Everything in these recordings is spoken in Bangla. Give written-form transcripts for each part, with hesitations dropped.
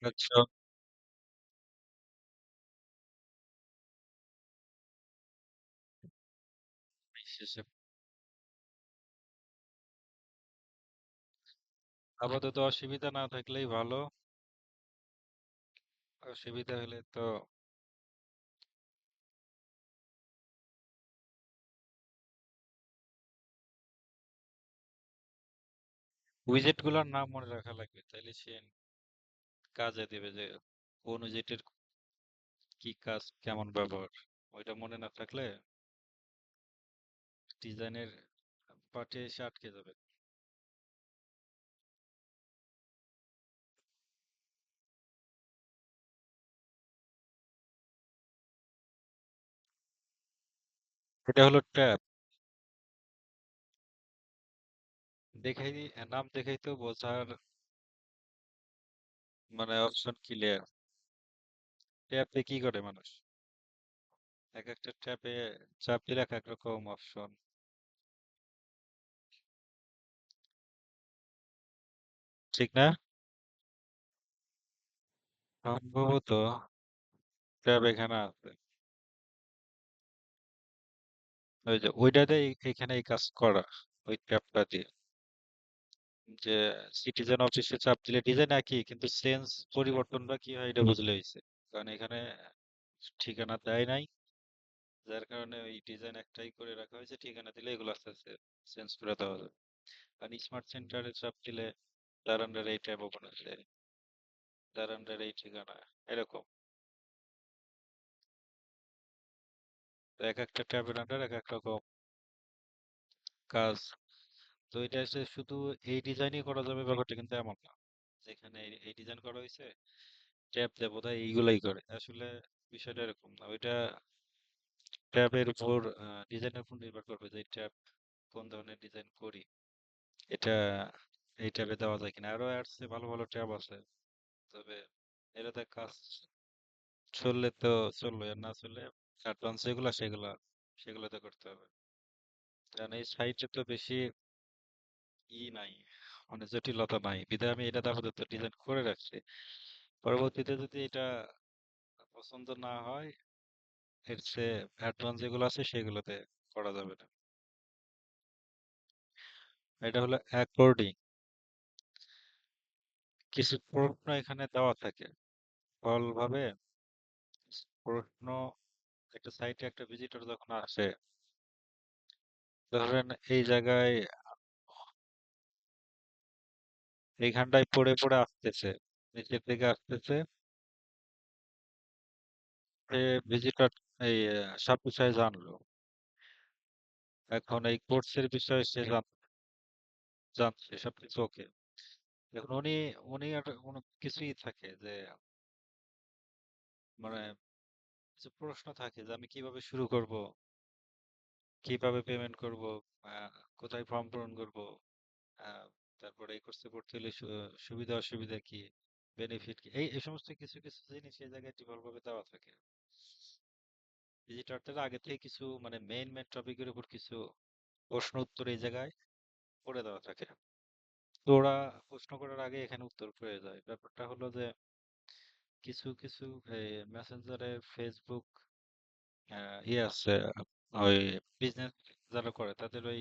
আচ্ছা, শেষে আপাতত অসুবিধা না থাকলেই ভালো। অসুবিধা হলে তো উইজেট গুলোর নাম মনে রাখা লাগবে, তাইলে সে কাজে দেবে যে কোন উইজেটের কি কাজ, কেমন ব্যবহার। ওইটা মনে না থাকলে ডিজাইনের পার্টে এসে আটকে যাবে। এটা হলো ট্যাব। দেখাই নাম দেখাই তো বোঝার মানে অপশন ক্লিয়ার। ট্যাবে কি করে মানুষ? এক একটা ট্যাবে চাপ দিলে এক এক রকম অপশন, ঠিক না? সম্ভবত ট্যাব এখানে আছে। ওই যে ওইটাতে এখানে এই কাজ করা, ওই ট্যাবটা দিয়ে যে সিটিজেন অফিসে চাপ দিলে ডিজাইন একই কিন্তু সেন্স পরিবর্তনটা কি হয় এটা বুঝলে হয়েছে। কারণ এখানে ঠিকানা দেয় নাই, যার কারণে ওই ডিজাইন একটাই করে রাখা হয়েছে, ঠিকানা দিলে এগুলো আস্তে আস্তে চেঞ্জ করে দেওয়া যাবে। কারণ স্মার্ট সেন্টারে চাপ দিলে তার আন্ডারে এই ট্যাব ওপেন হচ্ছে, তার আন্ডারে এই ঠিকানা, এরকম। তো এক একটা ট্যাবের আন্ডার এক এক রকম কাজ। তো এটা এসে শুধু এই ডিজাইনই করা যাবে ব্যাপারটা কিন্তু এমন না। যেখানে এই ডিজাইন করা হয়েছে ট্যাব দেবো তাই এইগুলাই করে, আসলে বিষয়টা এরকম না। ওইটা ট্যাবের উপর ডিজাইনের উপর নির্ভর করবে যে ট্যাব কোন ধরনের ডিজাইন করি, এটা এই ট্যাবে দেওয়া যায় কিনা। আরো আছে ভালো ভালো ট্যাব আছে, তবে এটাতে কাজ চললে তো চললো, আর না চললে অ্যাডভান্স যেগুলা সেগুলোতে করতে হবে। কারণ এই সাইটে তো বেশি নাই, মানে জটিলতা নাই, বিধায় আমি এটা আপাতত ডিজাইন করে রাখছি। পরবর্তীতে যদি এটা পছন্দ না হয়, এর চেয়ে অ্যাডভান্স যেগুলো আছে সেগুলোতে করা যাবে না। এটা হলো অ্যাকর্ডিং, কিছু প্রশ্ন এখানে দেওয়া থাকে ফল ভাবে। প্রশ্ন, একটা সাইটে একটা ভিজিটর যখন আসে, ধরেন এই জায়গায় এইখানটায় পড়ে পড়ে আসতেছে, নিচের দিকে আসতেছে, সে ভিজিটর এই সব বিষয়ে জানলো। এখন এই কোর্সের বিষয়ে সে জানছে সবকিছু ওকে। এখন উনি উনি আর কোনো কিছুই থাকে যে মানে কিছু প্রশ্ন থাকে যে আমি কিভাবে শুরু করব, কিভাবে পেমেন্ট করব, কোথায় ফর্ম পূরণ করব, আহ, তারপরে এই কোর্সে ভর্তি হলে সুবিধা অসুবিধা কি, বেনিফিট কি, এই এই সমস্ত কিছু কিছু জিনিস এই জায়গায় ডিফল্ট ভাবে দেওয়া থাকে। ভিজিটরদের আগে থেকে কিছু মানে মেইন মেইন টপিকের উপর কিছু প্রশ্ন উত্তর এই জায়গায় করে দেওয়া থাকে। তো ওরা প্রশ্ন করার আগে এখানে উত্তর পেয়ে যায়। ব্যাপারটা হলো যে কিছু কিছু মেসেঞ্জারে, ফেসবুক ইয়ে আছে, ওই বিজনেস যারা করে তাদের ওই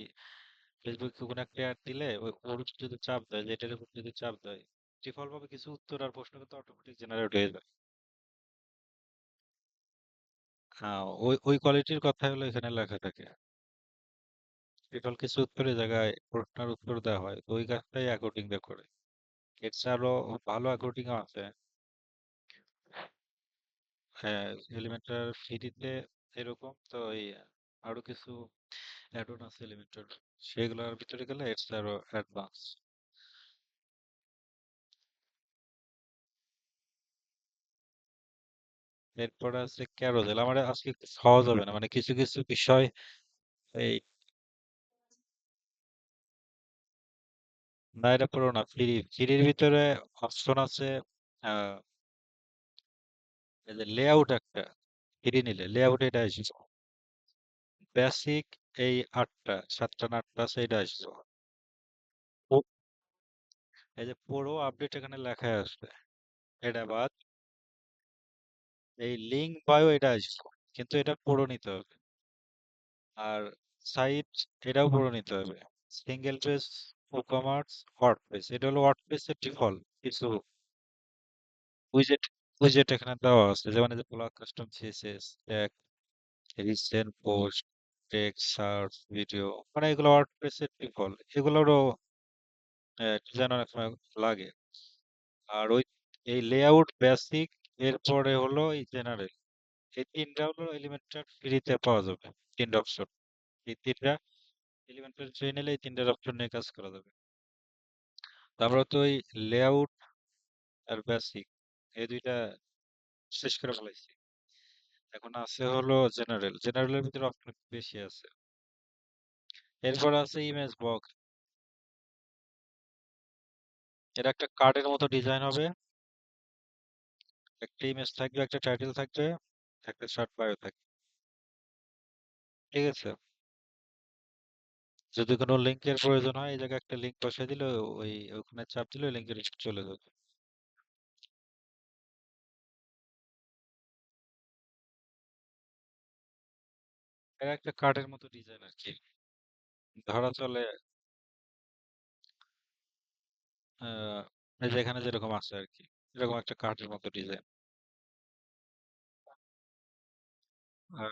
ফেসবুকে কোনো একটা অ্যাড দিলে ওই ওর উপর যদি চাপ দেয়, যে এটার উপর যদি চাপ দেয়, ডিফল্ট ভাবে কিছু উত্তর আর প্রশ্ন কিন্তু অটোমেটিক জেনারেট হয়ে যায়। হ্যাঁ, ওই ওই কোয়ালিটির কথা হলো এখানে লেখা থাকে। ডিফল্ট কিছু উত্তরের জায়গায় প্রশ্নের উত্তর দেওয়া হয়, তো ওই কাজটাই অ্যাকর্ডিং দিয়ে করে। এর চেয়ে আরো ভালো অ্যাকর্ডিং আছে। হ্যাঁ, এলিমেন্টার ফ্রিতে এরকম তো এই আরো কিছু অ্যাড অন আছে এলিমেন্টার, সেগুলোর ভিতরে গেলে এর চেয়ে আরো অ্যাডভান্স। এরপরে আছে ক্যারোজেল। আমার আজকে সহজ হবে না, মানে কিছু কিছু বিষয় এই, না এটা পুরো না, ফ্রির ভিতরে অপশন আছে। আহ এই যে লেআউট একটা ফ্রি নিলে লেআউট এটা আসবে, বেসিক এই আটটা সাতটা না আটটা আছে এটা আসবে। ও- এই যে পুরো আপডেট এখানে লেখা আসবে, এটা বাদ, এই লিঙ্ক বায়ো এটা আসবে, কিন্তু এটা পড়ে নিতে হবে। আর সাইট, এটাও পড়ে নিতে হবে। সিঙ্গেল পেজ, কমার্স, ওয়ার্ডপ্রেস, এটা হলো ওয়ার্ডপ্রেসের ডিফল্ট কিছু উইজেট। উইজেট এখানে দেওয়া আছে, যেমন এই যে blog, custom, CSS, tag, recent post, text, search, video, মানে এগুলো ওয়ার্ডপ্রেসের ডিফল্ট। এগুলোরও ডিজাইন অনেক সময় লাগে। আর ওই এই লেআউট বেসিক, এরপরে হলো এই জেনারেল, এই তিনটা হলো এলিমেন্টার ফ্রিতে পাওয়া যাবে। তিনটা অপশন, এই তিনটা এলিমেন্টাল ট্রেন এলে এই তিনটার অপশন নিয়ে কাজ করা যাবে। তারপরে তো ওই লেআউট আর বেসিক, এই দুইটা শেষ করে ফেলাইছি। এখন আছে হলো জেনারেল, জেনারেলের ভিতরে অপশন বেশি আছে। এরপর আছে ইমেজ বক্স। এটা একটা কার্ডের মতো ডিজাইন হবে, একটা ইমেজ থাকবে, একটা টাইটেল থাকবে, একটা শর্ট বায়ো থাকবে। ঠিক আছে? যদি কোনো লিঙ্কের প্রয়োজন হয়, এই জায়গায় একটা লিঙ্ক বসাই দিলে ওই ওখানে চাপ দিলে লিঙ্কের চলে যাবে। এটা একটা কার্ডের মতো ডিজাইন আর কি, ধরা চলে। আহ এই যে এখানে যেরকম আছে আর কি, এরকম একটা কার্ডের মতো ডিজাইন। আর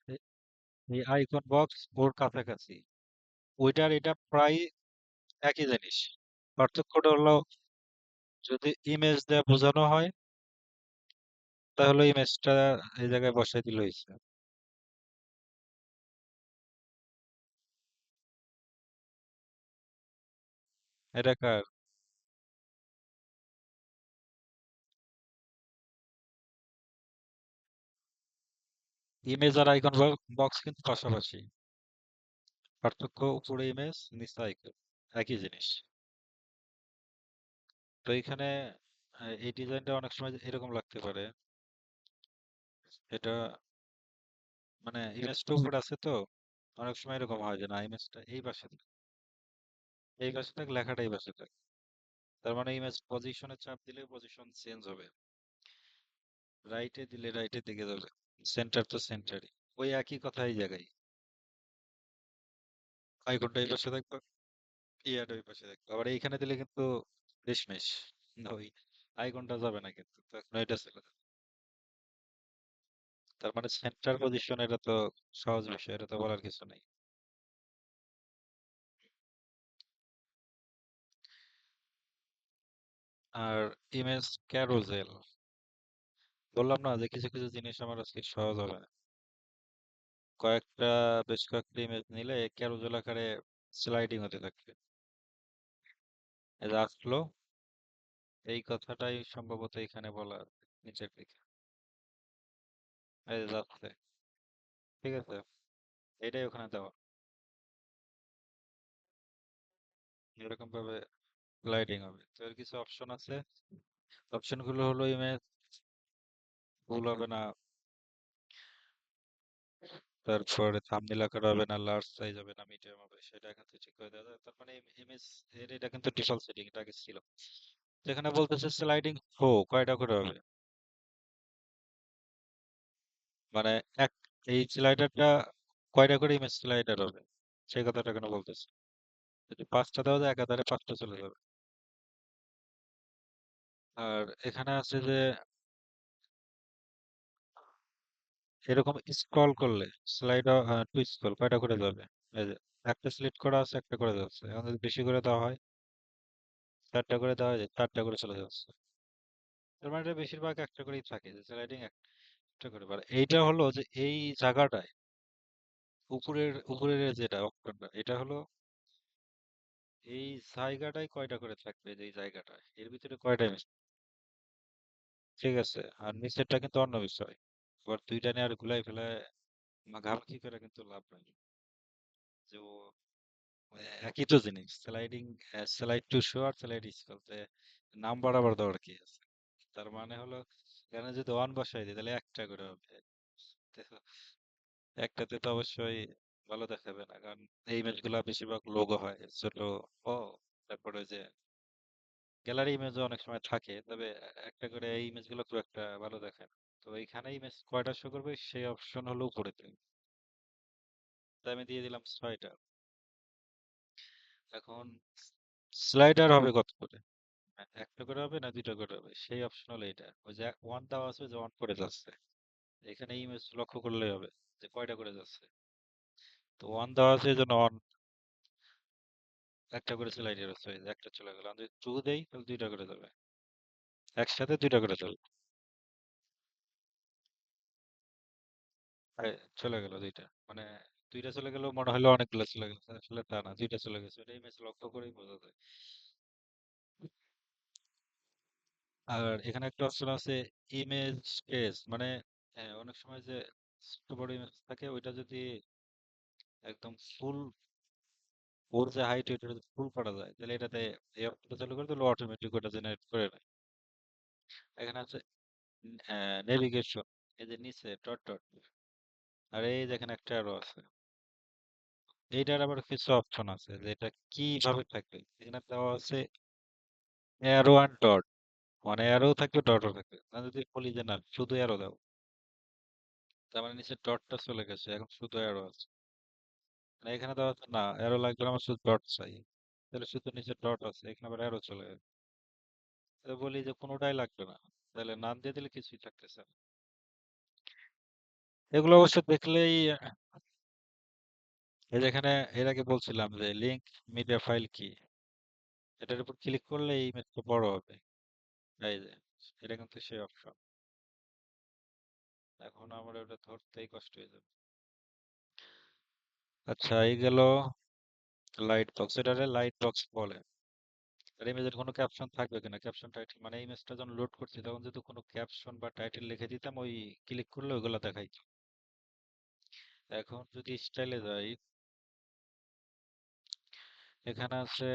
এ- এই আইকন বক্স ওর কাছাকাছি, ওইটার এটা প্রায় একই জিনিস। পার্থক্যটা হলো, যদি ইমেজ দিয়ে বোঝানো হয় তাহলে ইমেজটা এই জায়গায় বসাই দিলে হয়েছে। এটা কার? ইমেজ আর আইকন বক্স কিন্তু পাশাপাশি, পার্থক্য উপরে ইমেজ, নিচে আইকন, একই জিনিস। তো এখানে এই ডিজাইনটা অনেক সময় এরকম লাগতে পারে। এটা মানে ইমেজটা উপরে আছে তো, অনেক সময় এরকম হয় যে না, ইমেজটা এই পাশে থাকে, এই পাশে থাক, লেখাটা এই পাশে থাকে। তার মানে ইমেজ পজিশনে চাপ দিলে পজিশন চেঞ্জ হবে, রাইটে দিলে রাইটের দিকে যাবে, সেন্টার তো সেন্টারই, ওই একই কথা এই জায়গায়। আইকনটা এই পাশে থাকবে, ইয়াটা ওই পাশে থাকবে। আবার এইখানে দিলে কিন্তু রেশমেশ, ওই আইকনটা যাবে না, কিন্তু তখন এটা চলে যাবে। তার মানে সেন্টার পজিশন, এটা তো সহজ বিষয়, এটা তো বলার কিছু নেই। আর ইমেজ ক্যারোজেল, বললাম না যে কিছু কিছু জিনিস আমার আজকে সহজ হবে না। কয়েকটা, বেশ কয়েকটা ইমেজ নিলে ক্যারোজেল আকারে স্লাইডিং হতে থাকবে। এই যে আসলো, এই কথাটাই সম্ভবত এখানে বলা আছে, নিচের দিকে। এই যে যাচ্ছে, ঠিক আছে, এটাই ওখানে দেওয়া, এরকম ভাবে স্লাইডিং হবে। তো এর কিছু অপশন আছে, অপশন গুলো হলো ইমেজ ফুল হবে না, তারপরে থাম্বনেল আকার হবে না, লার্জ সাইজ হবে না, মিডিয়াম হবে, সেটা এখান থেকে ঠিক করে দেওয়া যায়। তার মানে ইমেজ এর এটা কিন্তু ডিফল্ট সেটিং, এটা আগে ছিল। যেখানে বলতেছে স্লাইডিং শো কয়টা করে হবে, মানে এক, এই স্লাইডারটা কয়টা করে ইমেজ স্লাইডার হবে, সেই কথাটা কেন বলতেছে। যদি পাঁচটা দেওয়া যায়, একাধারে পাঁচটা চলে যাবে। আর এখানে আছে যে এরকম স্ক্রল করলে স্লাইড টু স্ক্রল কয়টা করে যাবে, এই যে একটা সিলেক্ট করা আছে, একটা করে যাচ্ছে। এখন যদি বেশি করে দেওয়া হয়, চারটা করে দেওয়া হয়, চারটা করে চলে যাচ্ছে। তার মানে এটা বেশিরভাগ একটা করেই থাকে, যে স্লাইডিং একটা করে। এইটা হলো যে এই জায়গাটায়, উপরের উপরের যেটা অক্ষরটা, এটা হলো এই জায়গাটায় কয়টা করে থাকবে, যে এই জায়গাটায় এর ভিতরে কয়টা image, ঠিক আছে। আর নিচেরটা কিন্তু অন্য বিষয়। এবার দুইটা নিয়ে আর গুলাই ফেলায় ঘামাঘি করে কিন্তু লাভ নাই। যে ও একই তো জিনিস, স্লাইডিং, স্লাইড টু শো আর স্লাইড স্ক্রল, নাম বাড়াবার দেওয়ার কি আছে। তার মানে হলো এখানে যদি ওয়ান বসাই দিই তাহলে একটা করে হবে। তো একটাতে তো অবশ্যই ভালো দেখাবে না, কারণ এই ইমেজ গুলা বেশিরভাগ লোগো হয় ছোট। ও, তারপরে যে গ্যালারি ইমেজও অনেক সময় থাকে, তবে একটা করে এই ইমেজগুলো খুব একটা ভালো দেখায় না। তো এইখানে ইমেজ কয়টা শো করবে সেই অপশন হলো উপরেতে। তাই আমি দিয়ে দিলাম 6টা। এখন স্লাইডার হবে কত করে? একটা করে হবে না দুইটা করে হবে সেই অপশন হলো এটা। ওই যে ওয়ান দেওয়া আছে, যে ওয়ান করে যাচ্ছে, এখানে ইমেজ লক্ষ্য করলেই হবে যে কয়টা করে যাচ্ছে। তো ওয়ান দেওয়া আছে, এই জন্য ওয়ান একটা করে স্লাইডার আছে, এই যে একটা চলে গেল। আমি যদি টু দেই তাহলে দুইটা করে যাবে, একসাথে দুইটা করে যাবে। এই চলে গেল দুইটা, মানে দুইটা চলে গেল মনে হলো অনেকগুলো চলে গেছে, আসলে তা না, দুইটা চলে গেছে। এটা ইমেজ লক্ষ্য করেই বোঝা যায়। আর এখানে একটা অপশন আছে ইমেজ স্পেস, মানে অনেক সময় যে ছোট বড় ইমেজ থাকে, ওইটা যদি একদম ফুল, ওর যে হাইট ওইটা যদি ফুল করা যায়, তাহলে এটাতে এই অপশনটা চালু করে দিলে অটোমেটিক ওটা জেনারেট করে নেয়। এখানে আছে নেভিগেশন, এই যে নিচে ডট ডট, আর এই যে এখানে একটা অ্যারো আছে। এইটার আবার কিছু অপশন আছে যে এটা কিভাবে থাকবে। এখানে দেওয়া আছে অ্যারো অ্যান্ড ডট, মানে অ্যারো থাকবে ডটও থাকবে। না যদি বলি যে না শুধু অ্যারো দাও, তার মানে নিচে ডটটা চলে গেছে, এখন শুধু অ্যারো আছে। মানে এখানে দেওয়া আছে না অ্যারো লাগবে না, আমার শুধু ডট চাই, তাহলে শুধু নিচে ডট আছে, এখানে আবার অ্যারো চলে গেছে। তো বলি যে কোনোটাই লাগবে না, তাহলে নাম দিয়ে দিলে কিছুই থাকতেছে না। এগুলো অবশ্য দেখলেই এই যেখানে এর আগে বলছিলাম যে লিঙ্ক মিডিয়া ফাইল কি, এটার উপর ক্লিক করলে এই ইমেজটা বড় হবে। এই যে এটা কিন্তু সেই অপশন। এখন আমার ওটা ধরতেই কষ্ট হয়ে যাবে। আচ্ছা, এই গেল লাইট বক্স, এটারে লাইট বক্স বলে। আর ইমেজের কোনো ক্যাপশন থাকবে কিনা, ক্যাপশন টাইটেল, মানে ইমেজটা যখন লোড করছি তখন যদি কোনো ক্যাপশন বা টাইটেল লিখে দিতাম, ওই ক্লিক করলে ওইগুলো দেখাইতো। এখন যদি স্টাইলে যাই, এখানে আছে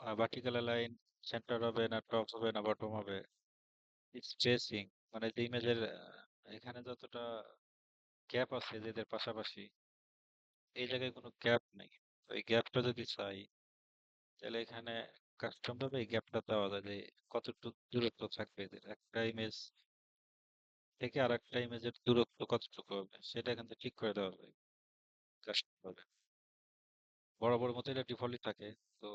ভার্টিক্যাল লাইন, সেন্টার হবে না টপ হবে না বটম হবে, স্পেসিং, মানে যে ইমেজের এখানে যতটা গ্যাপ আছে যেদের পাশাপাশি, এই জায়গায় কোনো গ্যাপ নেই। তো এই গ্যাপটা যদি চাই, তাহলে এখানে কাস্টম ভাবে এই গ্যাপটা দেওয়া যায় যে কতটুকু দূরত্ব থাকবে এদের একটা ইমেজ থেকে আর একটা ইমেজের দূরত্ব কতটুকু হবে, সেটা এখান থেকে ঠিক করে দেওয়া যায় কাস্টম ভাবে। বরাবর মতো এটা ডিফল্টই থাকে। তো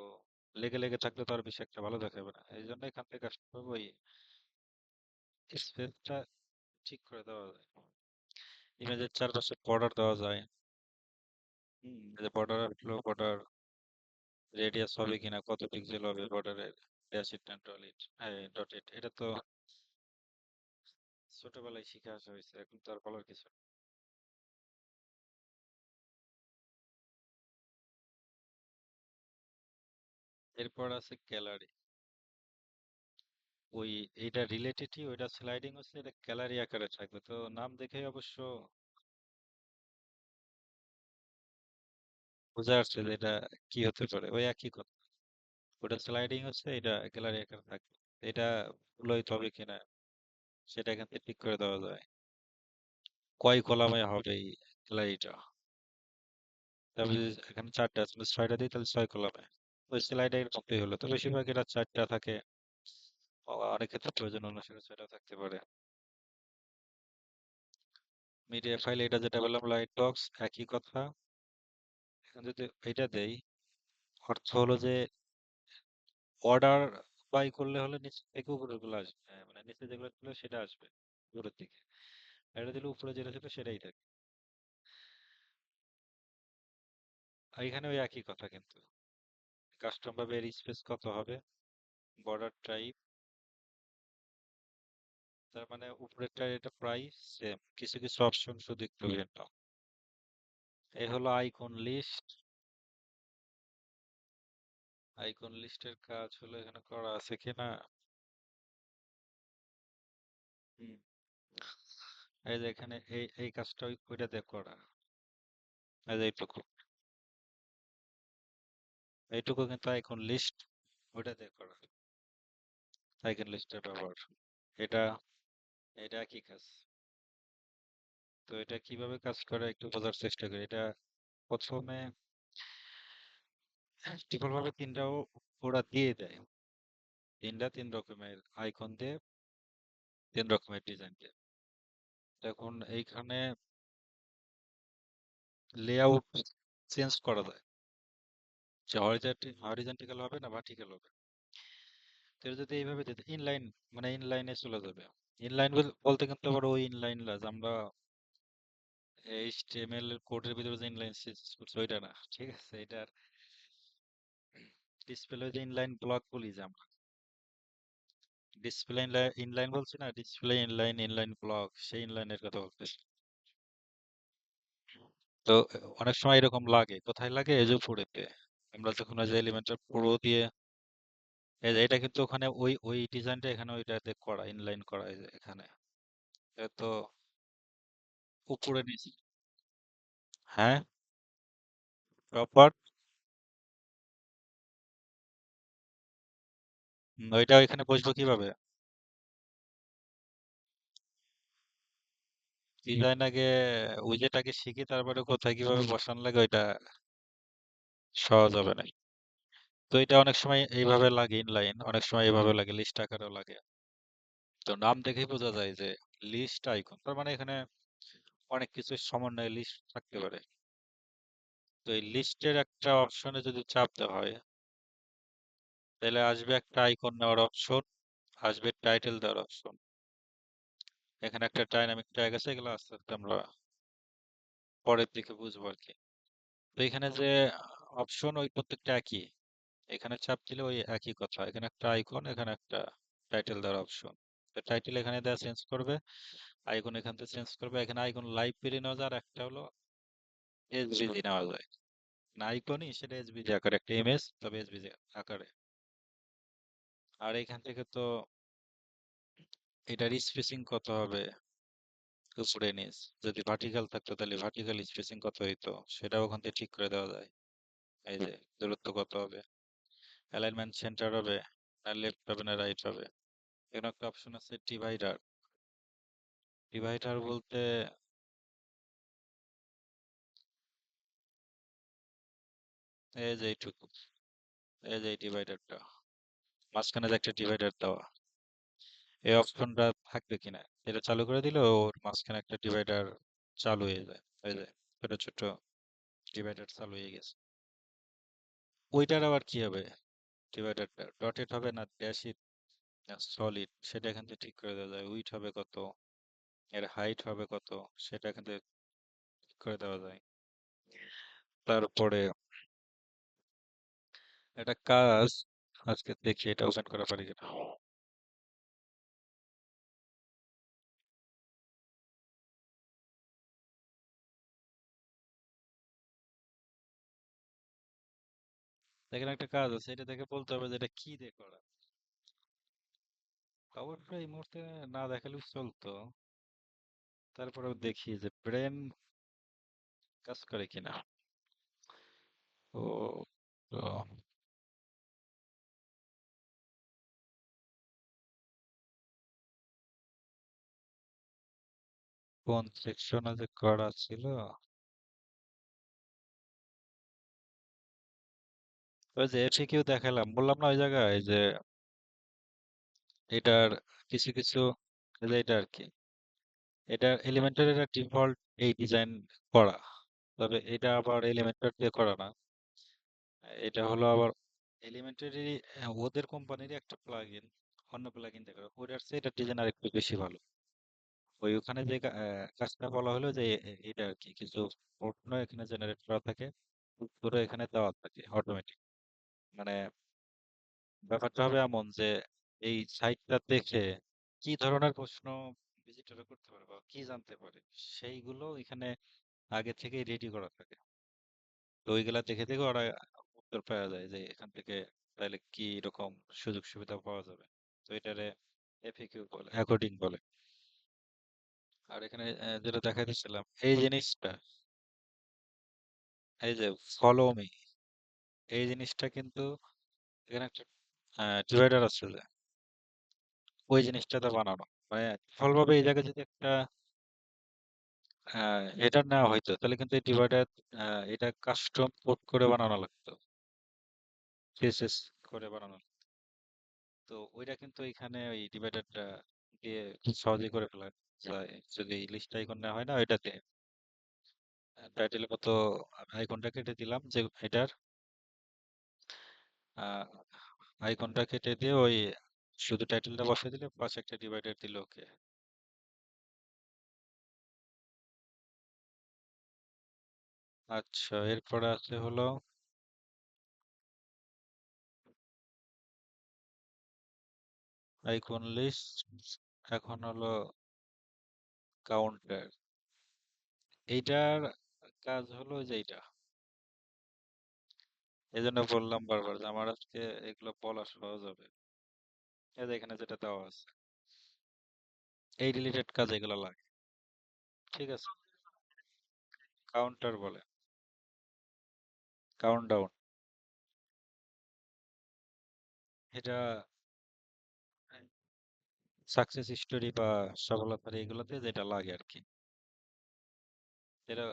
লেগে লেগে থাকলে তো আর বেশি একটা ভালো দেখাবে না, এই জন্য এখান থেকে কাস্টম ভাবে ওই স্পেসটা ঠিক করে দেওয়া যায়। ইমেজের চারপাশে বর্ডার দেওয়া যায়। এই যে বর্ডার আসলো, বর্ডার রেডিয়াস হবে কিনা, কত পিক্সেল হবে বর্ডারের, ড্যাশ ইট এন্ড ডট ইট, এটা তো ছোটবেলায় শিখে আসা হয়েছে, এখন তো আর বলার কিছু নেই। এরপর আছে গ্যালারি। ওই এইটা রিলেটেডই, ওইটা স্লাইডিং হচ্ছে, এটা গ্যালারি আকারে থাকবে। তো নাম দেখে অবশ্য বোঝা যাচ্ছে যে এটা কি হতে পারে, ওই একই কথা। ওটা স্লাইডিং হচ্ছে, এটা গ্যালারি আকারে থাকবে। এটা ফুল হবে কিনা সেটা এখান থেকে ঠিক করে দেওয়া যায়। কয় কলামে হবে এই গ্যালারিটা, তারপরে এখানে চারটা আছে, 6টা দিই তাহলে 6 কলামে। ওই স্লাইডের মতোই হলো, তো বেশিরভাগ এটা 4টা থাকে। অনেক ক্ষেত্রে প্রয়োজন অনুসারে 6টা থাকতে পারে। মিডিয়া ফাইল, এটা যেটা বললাম লাইট বক্স, একই কথা। এখন যদি এটা দেই, অর্থ হলো যে অর্ডার বাই করলে হলে নিচে থেকে উপরের গুলো আসবে, মানে নিচে যেগুলো ছিল সেটা আসবে উপরের দিকে। আর এটা দিলে উপরে যেটা ছিল সেটাই থাকে। আর এখানে ওই একই কথা কিন্তু, কাস্টম ভাবে এর স্পেস কত হবে, বর্ডার টাইপ, তার মানে উপরেরটা এটা প্রায় সেম, কিছু কিছু অপশন শুধু একটু ভিন্ন। এই হলো আইকন লিস্ট। আইকন লিস্টের কাজ হলো এখানে করা আছে কিনা। হুম, এই যে এখানে এই এই কাজটা ওইটাতে করা। এই যে এইটুকু, এইটুকু কিন্তু আইকন লিস্ট ওইটাতে করা, আইকন লিস্টের ব্যবহার। এটা এটা কি কাজ, তো এটা কিভাবে কাজ করে একটু বোঝার চেষ্টা করি। এটা প্রথমে ডিফল্ট ভাবে তিনটাও ওরা দিয়ে দেয়। তিন রকমের আইকন দিয়ে, তিন রকমের ডিজাইন দিয়ে। এখন এইখানে লেআউট চেঞ্জ করা যায়, যে হরিজন্টাল হবে না ভার্টিক্যাল হবে। তো এটা যদি এইভাবে দিতে ইনলাইন, মানে ইনলাইনে চলে যাবে। ইনলাইন বলতে কিন্তু আবার ওই ইনলাইন আমরা এইচটিএমএল এর কোডের ভিতরে যে ইনলাইন করছি ওইটা না, ঠিক আছে? এটার ডিসপ্লে যে ইনলাইন ব্লক বলি যে আমরা, ডিসপ্লে ইনলাইন বলছি না, ডিসপ্লে ইনলাইন, ইনলাইন ব্লক, সেই ইনলাইনের কথা বলতেছি। তো অনেক সময় এরকম লাগে, কোথায় লাগে? এই যে উপরেতে আমরা যখন ওই যে এলিমেন্টার প্রো দিয়ে, এই যে এটা কিন্তু ওখানে ওই ওই ডিজাইনটা এখানে ওইটাতে করা, ইনলাইন করা, এই যে এখানে। এ তো উপরে নিচে, হ্যাঁ, প্রপার। ওইটা ওইখানে বসবো কিভাবে? ডিজাইন আগে উইজেট আগে শিখি, তারপরে কোথায় কিভাবে বসানো লাগে ওইটা সহজ হবে না। তো এটা অনেক সময় এইভাবে লাগে ইনলাইন, অনেক সময় এইভাবে লাগে, লিস্ট আকারেও লাগে। তো নাম দেখেই বোঝা যায় যে লিস্ট আইকন, তার মানে এখানে অনেক কিছু সমন্বয়ে লিস্ট থাকতে পারে। তো এই লিস্টের একটা অপশনে যদি চাপ দেওয়া হয়, তাহলে আসবে একটা আইকন নেওয়ার অপশন, আসবে টাইটেল দেওয়ার অপশন, এখানে একটা ডাইনামিক ট্যাগ আছে, এগুলো আস্তে আস্তে আমরা পরের দিকে বুঝবো আর কি। তো এখানে যে অপশন ওই প্রত্যেকটা একই, এখানে চাপ দিলে ওই একই কথা, এখানে একটা আইকন, এখানে একটা টাইটেল দেওয়ার অপশন। তো টাইটেল এখানে দেওয়া চেঞ্জ করবে, আইকন এখান থেকে চেঞ্জ করবে। এখানে আইকন লাইব্রেরি নেওয়া যায়, আর একটা হলো এসভিজি নেওয়া যায়, না আইকনই সেটা এসভিজি আকারে, একটা ইমেজ তবে এসভিজি আকারে। আর এখান থেকে তো এটার স্পেসিং কত হবে, উপরে নিচ, যদি ভার্টিক্যাল থাকতো তাহলে ভার্টিক্যাল স্পেসিং কত হইতো সেটাও ওখান থেকে ঠিক করে দেওয়া যায়। এই যে দূরত্ব কত হবে, অ্যালাইনমেন্ট সেন্টার হবে, না লেফট হবে না রাইট হবে। এখানে একটা অপশন আছে ডিভাইডার। ডিভাইডার বলতে এই যে এইটুকু, এই যে এই ডিভাইডারটা, মাঝখানে যে একটা ডিভাইডার দেওয়া, এই অপশনটা থাকবে কিনা, এটা চালু করে দিলে ওর মাঝখানে একটা ডিভাইডার চালু হয়ে যায়। এই যে ছোট ছোট ডিভাইডার চালু হয়ে গেছে। ওইটার আবার কি হবে, ডিভাইডারটা ডটেড হবে না ড্যাশিড না সলিড, সেটা এখান থেকে ঠিক করে দেওয়া যায়। উইডথ হবে কত, এর হাইট হবে কত, সেটা এখান থেকে ঠিক করে দেওয়া যায়। তারপরে একটা কাজ, আজকে দেখি এটা ওপেন করা পারি কিনা। এখানে একটা কাজ আছে, এটা দেখে বলতে হবে যে এটা কি দিয়ে করা। খবরটা এই মুহূর্তে না দেখালেও চলতো, তারপরেও দেখি যে ব্রেন কাজ করে কিনা। ও, তো কোন সেকশনে যে করা ছিল, ওই যে এফিকিউ দেখালাম, বললাম না ওই জায়গায় যে এটার কিছু কিছু, এই যে এটা আর কি, এটা এলিমেন্টারি এটা ডিফল্ট এই ডিজাইন করা, তবে এটা আবার এলিমেন্টার দিয়ে করা না। এটা হলো আবার এলিমেন্টারি, ওদের কোম্পানিরই একটা প্লাগইন, অন্য প্লাগইন দিয়ে করা, ওটার চেয়ে এটা ডিজাইন আর একটু বেশি ভালো। ওই ওখানে যে কাজটা বলা হলো যে এটা আর কি কিছু প্রশ্ন এখানে জেনারেট করা থাকে, উত্তরে এখানে দেওয়া থাকে অটোমেটিক। মানে ব্যাপারটা হবে এমন যে এই সাইটটা দেখে কি ধরনের প্রশ্ন ভিজিটররা করতে পারে বা কি জানতে পারে, সেইগুলো এখানে আগে থেকেই রেডি করা থাকে। তো ওইগুলা দেখে দেখে ওরা উত্তর পাওয়া যায় যে এখান থেকে তাহলে কি রকম সুযোগ সুবিধা পাওয়া যাবে। তো এটারে এফএকিউ বলে, অ্যাকর্ডিং বলে। আর এখানে যেটা দেখাইতেছিলাম এই জিনিসটা, এই যে ফলো মি, এই জিনিসটা কিন্তু এখানে একটা ডিভাইডার আছে যে ওই জিনিসটাতে বানানো, মানে ফলভাবে এই জায়গায় যদি একটা এটা নেওয়া হয়তো তাহলে কিন্তু এই ডিভাইডার এটা কাস্টম কোড করে বানানো লাগতো, সিএসএস করে বানানো লাগতো। তো ওইটা কিন্তু এখানে ওই ডিভাইডারটা দিয়ে খুব সহজেই করে ফেলা যায় যদি লিস্ট আইকন না হয় না ওইটাতে টাইটেলের মতো আইকনটা কেটে দিলাম যে এটার আইকনটা কেটে দিয়ে ওই শুধু টাইটেলটা বসিয়ে দিলে পাশে একটা ডিভাইডার দিলে ওকে। আচ্ছা, এরপরে আছে হলো আইকন লিস্ট। এখন হলো কাউন্টার। এইটার কাজ হলো যে এইটা, এই জন্য বললাম বারবার যে আমার আজকে এগুলো বলা সহজ হবে। এই যে এখানে যেটা দেওয়া আছে, এই রিলেটেড কাজ এগুলো লাগে। ঠিক আছে, কাউন্টার বলে, কাউন্টডাউন। এটা সাকসেস স্টোরি বা সফলতার এগুলোতে যেটা লাগে আর কি। এটা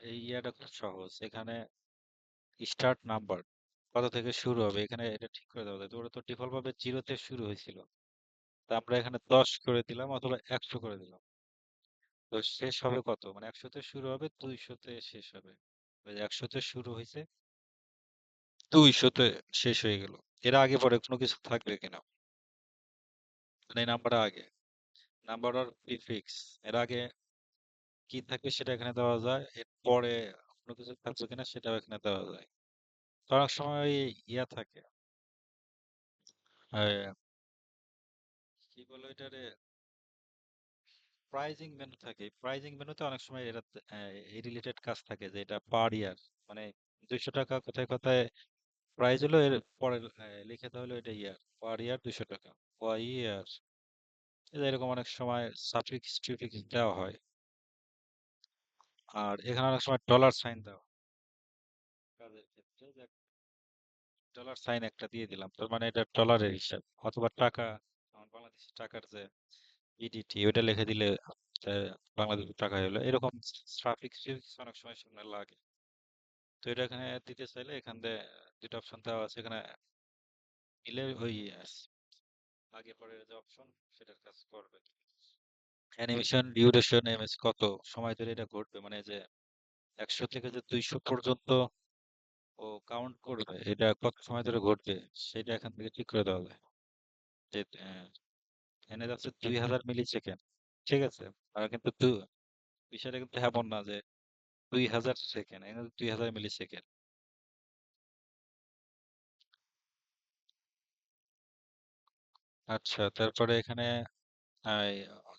এই ইয়াটা খুব সহজ। এখানে স্টার্ট নাম্বার কত থেকে শুরু হবে এখানে এটা ঠিক করে দেওয়া যায়। তো ওটা তো ডিফল্ট ভাবে 0 তে শুরু হয়েছিল, তা আমরা এখানে 10 করে দিলাম অথবা 100 করে দিলাম। তো শেষ হবে কত, মানে 100 তে শুরু হবে 200 তে শেষ হবে। ওই যে 100 তে শুরু হয়েছে 200 তে শেষ হয়ে গেল। এর আগে পরে কোনো কিছু থাকবে কিনা, মানে এই নাম্বার আগে, নাম্বার আর প্রিফিক্স এর আগে কি থাকবে সেটা এখানে দেওয়া যায়, এর পরে কোনো কিছু থাকবে কিনা সেটাও এখানে দেওয়া যায়। তো অনেক সময় ওই ইয়া থাকে, কি বলো এটারে, প্রাইজিং মেনু থাকে। প্রাইজিং মেনুতে অনেক সময় এটা এই রিলেটেড কাজ থাকে যে এটা পার ইয়ার, মানে 200 টাকা কোথায় কোথায় প্রাইস হলো, এর পরে লিখে দেওয়া হলো এটা ইয়ার, পার ইয়ার 200 টাকা, পার ইয়ার। এরকম অনেক সময় সাফিক্স প্রিফিক্স দেওয়া হয়। আর এখানে অনেক সময় ডলার সাইন দেওয়া হয় কাজের ক্ষেত্রে, যে ডলার সাইন একটা দিয়ে দিলাম, তার মানে এটা ডলারের হিসাব, অথবা টাকা, আমার বাংলাদেশি টাকার যে ইডিটি ওইটা লিখে দিলে বাংলাদেশের টাকা হলো। এরকম সাফিক্স অনেক সময় সামনে লাগে। তো এটা এখানে দিতে চাইলে এখান দিয়ে দুটো অপশন দেওয়া আছে, এখানে দিলে ওই আগে পরের যে অপশন সেটার কাজ করবে। অ্যানিমেশন ডিউরেশন এমএস, কত সময় ধরে এটা ঘটবে, মানে যে 100 থেকে যে 200 পর্যন্ত ও কাউন্ট করবে, এটা কত সময় ধরে ঘটবে সেটা এখান থেকে ঠিক করে দেওয়া যায়। যে এনে যাচ্ছে 2000 মিলি সেকেন্ড। ঠিক আছে, আর কিন্তু বিষয়টা কিন্তু এমন না যে 2000 সেকেন্ড, এখানে 2000 মিলি সেকেন্ড। আচ্ছা, তারপরে এখানে আহ,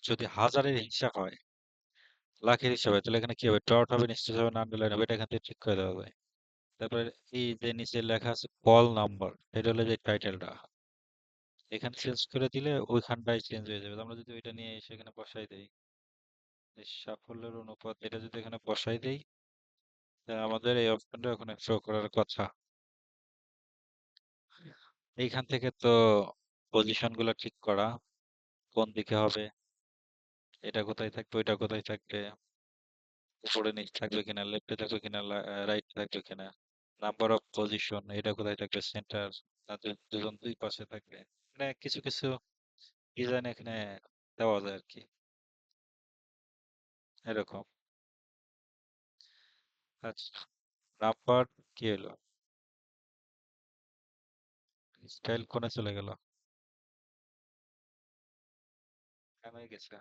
যদি হাজারের হিসাব হয়, লাখের হিসাব হয়, তাহলে এখানে কি হবে, ডট হবে, নিশ্চিত হবে, না আন্ডারলাইন হবে, এটা এখান থেকে ঠিক করে দেওয়া যায়। তারপরে এই যে নিচে লেখা আছে কল নাম্বার, এটা হলো যে টাইটেলটা, এখানে চেঞ্জ করে দিলে ওইখানটাই চেঞ্জ হয়ে যাবে। আমরা যদি ওইটা নিয়ে সেখানে বসাই দেই, এই সাফল্যের অনুপাত এটা যদি এখানে বসাই দেই, তাহলে আমাদের এই অপশনটা ওখানে শো করার কথা। এইখান থেকে তো পজিশন গুলো ঠিক করা, কোন দিকে হবে, এটা কোথায় থাকবে, ওইটা কোথায় থাকবে, উপরে নিচ থাকবে কিনা, লেফটে থাকবে কিনা, রাইট থাকবে কিনা, নাম্বার অফ পজিশন এটা কোথায় থাকবে, সেন্টার, তাদের দুজন দুই পাশে থাকবে, মানে কিছু কিছু ডিজাইন এখানে দেওয়া যায় আর কি। এরকম। আচ্ছা, নাম্বার কি হলো, স্টাইল কোণে চলে গেল, কেন হয়ে গেছে।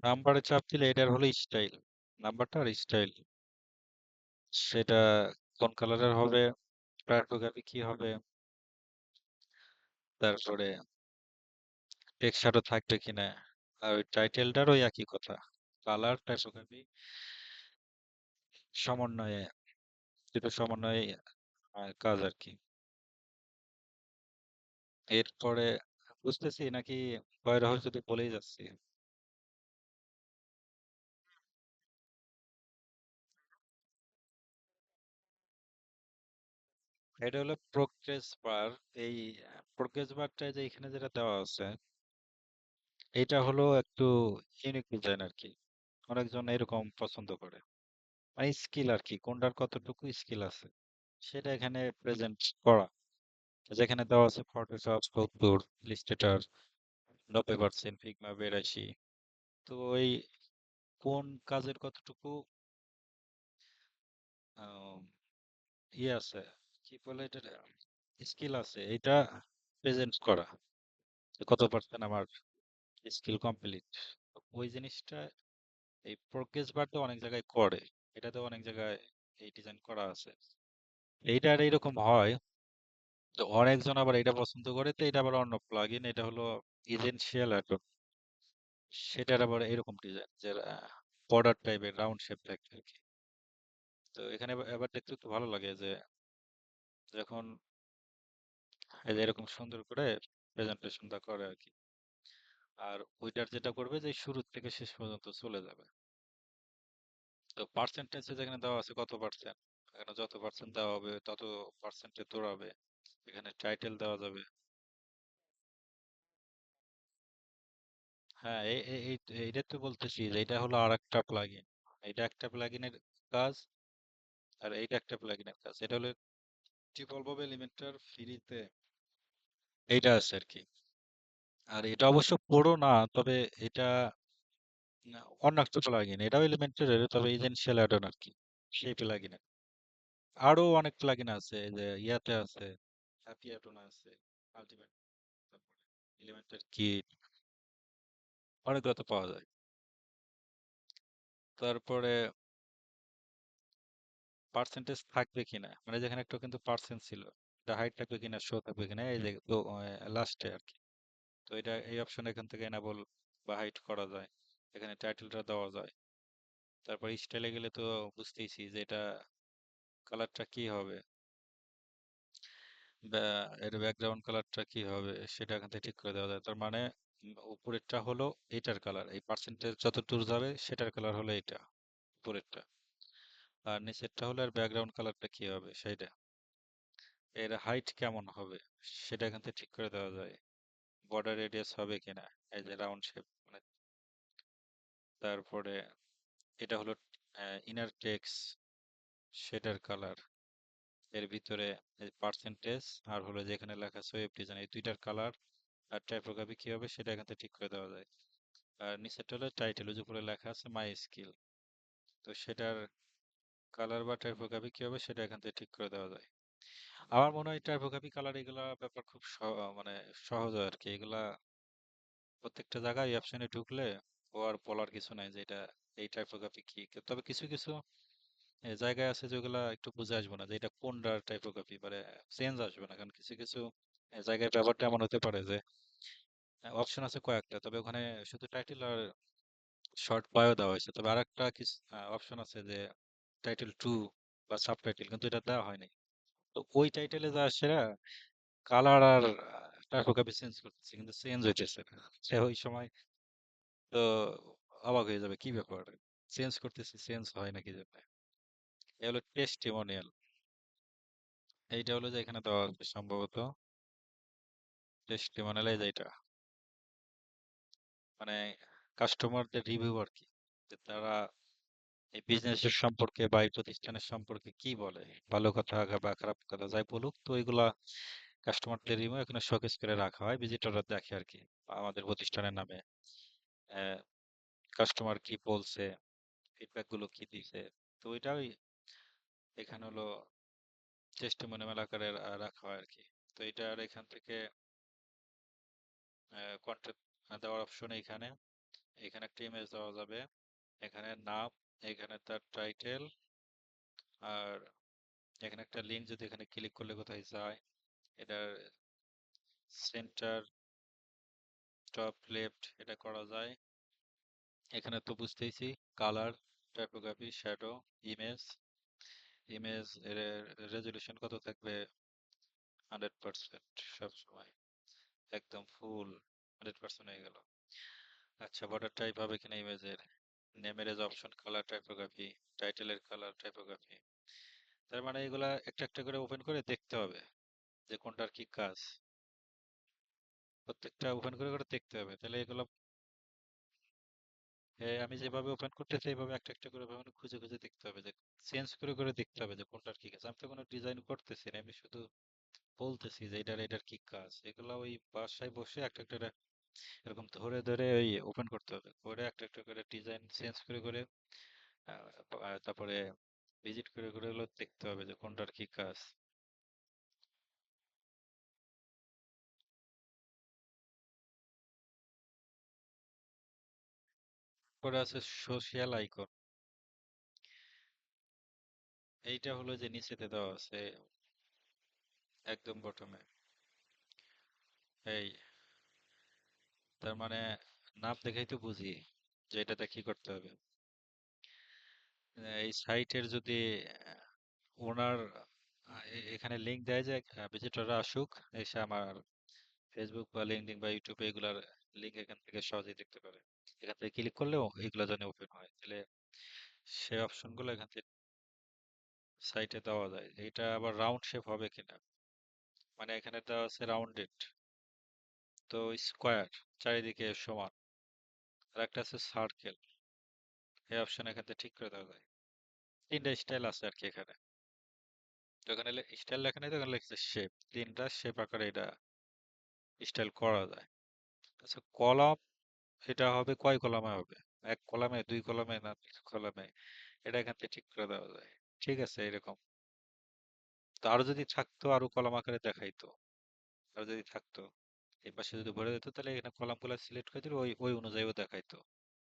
নাম্বারে চাপ দিলে এটার হলো স্টাইল, নাম্বারটা আর স্টাইল, সেটা কোন কালারের হবে, টাইপোগ্রাফি কি হবে, তারপরে টেক্সচারও থাকবে কিনা, আর ওই টাইটেলটারও একই কথা, কালার টাইপোগ্রাফি সমন্বয়ে, দুটো সমন্বয়ে কাজ আর কি। এরপরে বুঝতেছি নাকি ভয় রহস্য যদি বলেই যাচ্ছি। এটা হলো প্রোগ্রেস বার। এই প্রোগ্রেস বারটা যে এখানে যেটা দেওয়া আছে, এটা হলো একটু ইউনিক ডিজাইন আর কি। অনেকজন এরকম পছন্দ করে। মানে স্কিল আর কি, কোনটার কতটুকু স্কিল আছে সেটা এখানে প্রেজেন্ট করা। যেখানে দেওয়া আছে ফটোশপ 70, ইলিস্ট্রেটর 90%, ফিগমা 82। তো ওই কোন কাজের কতটুকু আহ, ইয়ে আছে, কি বলে এটা, স্কিল আছে, এটা প্রেজেন্ট করা, যে কত পার্সেন্ট আমার স্কিল কমপ্লিট। ওই জিনিসটা এই প্রোগ্রেস বারটা অনেক জায়গায় করে, এটাতে অনেক জায়গায় এই ডিজাইন করা আছে। এইটা আর এইরকম হয়, তো অনেকজন আবার এটা পছন্দ করে, তো এটা আবার অন্য প্লাগইন, এটা হলো ইসেনশিয়াল অ্যাডন। সেটার আবার এরকম ডিজাইন যে বর্ডার টাইপের রাউন্ড শেপ থাকে আর কি। তো এখানে আবার দেখতে একটু ভালো লাগে যে যখন এই যে এরকম সুন্দর করে প্রেজেন্টেশনটা করে আর কি। আর ওইটার যেটা করবে যে শুরু থেকে শেষ পর্যন্ত চলে যাবে। তো পার্সেন্টেজ যেখানে দেওয়া আছে কত পার্সেন্ট, এখানে যত পার্সেন্ট দেওয়া হবে তত পার্সেন্টে দৌড়াবে। এখানে টাইটেল দেওয়া যাবে। হ্যাঁ, এইটা তো বলতেছি যে এটা হলো আর একটা প্লাগইন। এটা একটা প্লাগইনের কাজ, আর এইটা একটা প্লাগইনের কাজ। এটা হলো ডিফল্ট এলিমেন্টার ফ্রিতে এইটা আছে আর কি। আর এটা অবশ্য পুরো না, তবে এটা অন্য একটা প্লাগইন, এটাও এলিমেন্টার, তবে ইসেনশিয়াল অ্যাড অন আর কি, সেই প্লাগইনে। আরো অনেক প্লাগইন আছে, এই যে ইয়াতে আছে, হ্যাপি অ্যাড অন আছে, আলটিমেট, তারপরে এলিমেন্টার কিট, অনেকগুলো তো পাওয়া যায়। তারপরে পার্সেন্টেজ থাকবে কিনা, মানে যেখানে একটা কিন্তু পার্সেন্ট ছিল, এটা হাইট থাকবে কিনা, শো থাকবে কিনা, এই যে তো লাস্টে আর কি। তো এটা এই অপশন এখান থেকে এনাবল বা হাইড করা যায়। এখানে টাইটেলটা দেওয়া যায়। তারপর স্টাইলে গেলে তো বুঝতেইছি যে এটা কালারটা কি হবে, এর ব্যাকগ্রাউন্ড কালারটা কি হবে সেটা এখান থেকে ঠিক করে দেওয়া যায়। তার মানে উপরেরটা হলো এটার কালার, এই পার্সেন্টেজ যত দূর যাবে সেটার কালার হলো এটা, উপরেরটা। আর নিচেরটা হলো এর ব্যাকগ্রাউন্ড কালারটা কি হবে সেটা, এর হাইট কেমন হবে সেটা এখান থেকে ঠিক করে দেওয়া যায়। বর্ডার রেডিয়াস হবে কিনা, এই যে রাউন্ড শেপ মানে। তারপরে এটা হলো ইনার টেক্স, সেটার কালার, এর ভিতরে পার্সেন্টেজ, আর হলো যেখানে লেখা আছে ওয়েব ডিজাইন, এই দুইটার কালার আর টাইপোগ্রাফি কি হবে সেটা এখান থেকে ঠিক করে দেওয়া যায়। আর নিচেরটা হলো টাইটেল, ওই যে উপরে লেখা আছে মাই স্কিল, তো সেটার কালার বা টাইপোগ্রাফি কি হবে সেটা এখান থেকে ঠিক করে দেওয়া যায়। আমার মনে হয় টাইপোগ্রাফি কালার এগুলা ব্যাপার খুব মানে সহজ হয় আর কি। এগুলা প্রত্যেকটা জায়গায় এই অপশনে ঢুকলে ও আর বলার কিছু নাই যে এটা এই টাইপোগ্রাফি কি। তবে কিছু কিছু জায়গায় আছে যেগুলা একটু বুঝে আসবে না যে এটা কোনটার টাইপোগ্রাফি, মানে চেঞ্জ আসবে না, কারণ কিছু কিছু জায়গায় ব্যাপারটা এমন হতে পারে যে অপশন আছে কয়েকটা, তবে ওখানে শুধু টাইটেল আর শর্ট বায়ো দেওয়া হয়েছে, তবে আরেকটা কিছু অপশন আছে যে টাইটেল টু বা সাবটাইটেল, কিন্তু এটা দেওয়া হয়নি। তো ওই টাইটেলে যা আসে না, কালার আর টাইপোগ্রাফি চেঞ্জ করতেছে কিন্তু চেঞ্জ হইতেছে না, সে ওই সময় তো অবাক হয়ে যাবে কি ব্যাপার, চেঞ্জ করতেছি চেঞ্জ হয় নাকি জন্য। এ হলো টেস্টিমোনিয়াল, এইটা হলো যে এখানে দেওয়া আছে সম্ভবত টেস্টিমোনিয়াল, এই যে এটা মানে কাস্টমারদের রিভিউ আর কি, যে তারা এই বিজনেসের সম্পর্কে বা এই প্রতিষ্ঠানের সম্পর্কে কি বলে, ভালো কথা বা খারাপ কথা যাই বলুক, তো এগুলা কাস্টমারদের রিভিউ এখানে শোকেস করে রাখা হয়, ভিজিটররা দেখে আর কি আমাদের প্রতিষ্ঠানের নামে কাস্টমার কি বলছে, ফিডব্যাক গুলো কি দিছে। তো ওইটাই এখানে হলো টেস্টিমোনিয়াল আকারে রাখা হয় আর কি। তো এটার এখান থেকে কন্টেন্ট দেওয়ার অপশন, এখানে এখানে একটা ইমেজ দেওয়া যাবে, এখানে নাম, এখানে তার টাইটেল, আর এখানে একটা লিঙ্ক, যদি এখানে ক্লিক করলে কোথায় যায়, এটার সেন্টার টপ লেফট এটা করা যায়। এখানে তো বুঝতেইছি colour, typography, shadow, image, image এর রেজলিউশন কত থাকবে, 100% সব সময়, একদম ফুল 100% হয়ে গেল। আচ্ছা, বর্ডার টাইপ হবে কিনা ইমেজের, নেমের এজ অপশন, কালার, টাইপোগ্রাফি, টাইটেলের কালার, টাইপোগ্রাফি। তার মানে এগুলা একটা একটা করে ওপেন করে দেখতে হবে যে কোনটার কি কাজ, প্রত্যেকটা ওপেন করে করে দেখতে হবে, তাহলে এগুলো আমি যেভাবে ওপেন করতেছি এইভাবে একটা একটা করে ভাবে খুঁজে খুঁজে দেখতে হবে, যে চেঞ্জ করে করে দেখতে হবে যে কোনটার কি কাজ। আমি তো কোনো ডিজাইন করতেছি না, আমি শুধু বলতেছি যে এটার এটার কি কাজ। এগুলো ওই বাসায় বসে একটা একটা এরকম ধরে ধরে ওই ওপেন করতে হবে, করে একটা একটা করে ডিজাইন চেঞ্জ করে করে তারপরে ভিজিট করে করে হলো দেখতে হবে যে কোনটার কি কাজ। পরে আছে সোশিয়াল আইকন। এইটা হলো যে নিচেতে দেওয়া আছে একদম বটমে। এই তার মানে নাম দেখেই তো বুঝি যে এটাতে কি করতে হবে। এই সাইটের যদি ওনার এখানে লিংক দেয় যে ভিজিটররা আসুক, এসে আমার ফেসবুক বা লিঙ্কডইন বা ইউটিউবে এগুলার লিংক এখান থেকে সহজেই দেখতে পারে। এখান থেকে ক্লিক করলেও এগুলো যেন ওপেন হয়, তাহলে সেই অপশনগুলো এখান থেকে সাইটে দেওয়া যায়। এটা আবার রাউন্ড শেপ হবে কিনা, মানে এখানে দেওয়া আছে রাউন্ডেড, তো স্কোয়ার চারিদিকে সমান। আর একটা আছে সার্কেল, এই অপশন এখান থেকে ঠিক করে দেওয়া যায়। তিনটা স্টাইল আছে আর কি এখানে। তো এখানে স্টাইল লেখা নেই, তো এখানে লেখছে শেপ, তিনটা শেপ আকারে এটা স্টাইল করা যায়। আচ্ছা, কলাম, এটা হবে কয় কলামে হবে, এক কলামে, দুই কলামে, না তিন কলামে, এটা এখান থেকে ঠিক করে দেওয়া যায়। ঠিক আছে এরকম। তো আরো যদি থাকতো, আরো কলাম আকারে দেখাইতো, আর যদি থাকতো এই পাশে যদি ভরে দিত, তাহলে এখানে কলাম গুলা সিলেক্ট করে দিলে ওই ওই অনুযায়ীও দেখাইতো।